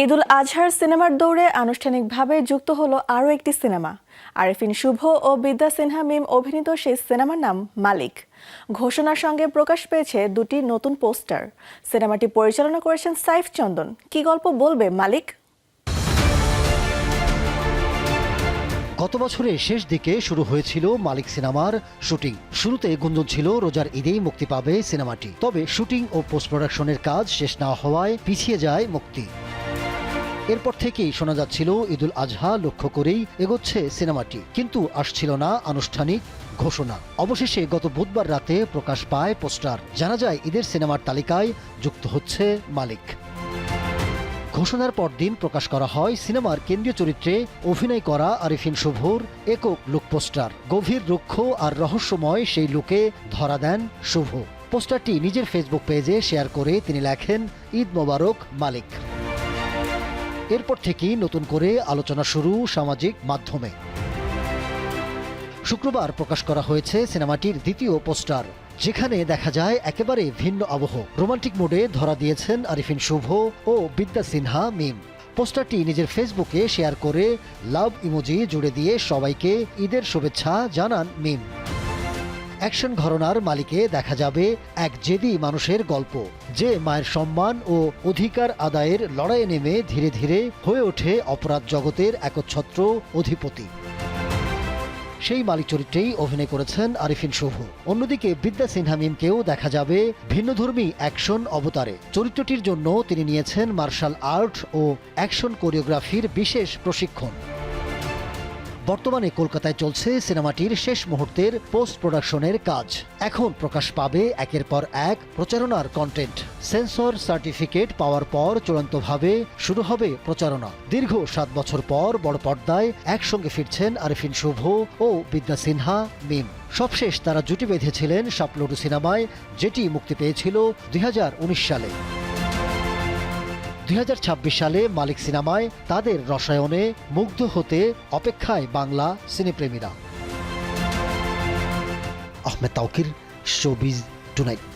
ঈদুল আজহার সিনেমার দৌড়ে আনুষ্ঠানিকভাবে যুক্ত হলো আরও একটি সিনেমা। আরেফিন শুভ ও বিদ্যা সিনহা মিম অভিনীত সেই সিনেমার নাম মালিক। ঘোষণার সঙ্গে প্রকাশ পেয়েছে দুটি নতুন পোস্টার। সিনেমাটি পরিচালনা করেছেন সাইফ চন্দন। কি গল্প বলবে মালিক? গত বছরের শেষ দিকে শুরু হয়েছিল মালিক সিনেমার শুটিং। শুরুতে গুঞ্জন ছিল রোজার ঈদেই মুক্তি পাবে সিনেমাটি, তবে শুটিং ও পোস্ট প্রোডাকশনের কাজ শেষ না হওয়ায় পিছিয়ে যায় মুক্তি। এরপর থেকেই শোনা যাচ্ছিল ঈদুল আজহা লক্ষ্য করেই এগোচ্ছে সিনেমাটি, কিন্তু আসছিল না আনুষ্ঠানিক ঘোষণা। অবশেষে গত বুধবার রাতে প্রকাশ পায় পোস্টার। জানা যায় ঈদের সিনেমার তালিকায় যুক্ত হচ্ছে মালিক। ঘোষণার পরদিন প্রকাশ করা হয় সিনেমার কেন্দ্রীয় চরিত্রে অভিনয় করা আরেফিন শুভর একক লুক পোস্টার। গভীর রুক্ষ আর রহস্যময় সেই লুকে ধরা দেন শুভ। পোস্টারটি নিজের ফেসবুক পেজে শেয়ার করে তিনি লেখেন, ঈদ মোবারক মালিক। এরপর থেকেই নতুন করে আলোচনা শুরু সামাজিক মাধ্যমে। শুক্রবার প্রকাশ করা হয়েছে সিনেমাটির দ্বিতীয় পোস্টার, যেখানে দেখা যায় একেবারে ভিন্ন আবহ। রোমান্টিক মোডে ধরা দিয়েছেন আরেফিন শুভ ও বিদ্যা সিনহা মিম। পোস্টারটি নিজের ফেসবুকে শেয়ার করে লাভ ইমোজি জুড়ে দিয়ে সবাইকে ঈদের শুভেচ্ছা জানান মিম। অ্যাকশন ঘরানার মালিকে দেখা যাবে এক জেদি মানুষের গল্প, যে মায়ের সম্মান ও অধিকার আদায়ের লড়াইয়ে নেমে ধীরে ধীরে হয়ে ওঠে অপরাধ জগতের একচ্ছত্র অধিপতি। সেই মালিক চরিত্রেই অভিনয় করেছেন আরেফিন শুভ। অন্যদিকে বিদ্যা সিনহা মিমকেও দেখা যাবে ভিন্নধর্মী অ্যাকশন অবতারে। চরিত্রটির জন্য তিনি নিয়েছেন মার্শাল আর্ট ও অ্যাকশন কোরিওগ্রাফির বিশেষ প্রশিক্ষণ। বর্তমানে কলকাতায় চলছে সিনেমাটির শেষ মুহূর্তের পোস্ট প্রোডাকশনের কাজ। এখন প্রকাশ পাবে একের পর এক প্রচারণার কন্টেন্ট। সেন্সর সার্টিফিকেট পাওয়ার পর চূড়ান্তভাবে শুরু হবে প্রচারণা। দীর্ঘ 7 বছর পর বড় পর্দায় একসঙ্গে ফিরছেন আরেফিন শুভ ও বিদ্যা সিনহা মিম। সবশেষ তারা জুটি বেঁধেছিলেন সাপলুডু সিনেমায়, যেটি মুক্তি পেয়েছিল 2019 সালে। 2026 সালে মালিক সিনেমায় তাদের রসায়নে মুগ্ধ হতে অপেক্ষায় বাংলা সিনেপ্রেমীরা। Ahmed Tawkir, showbiz tonight.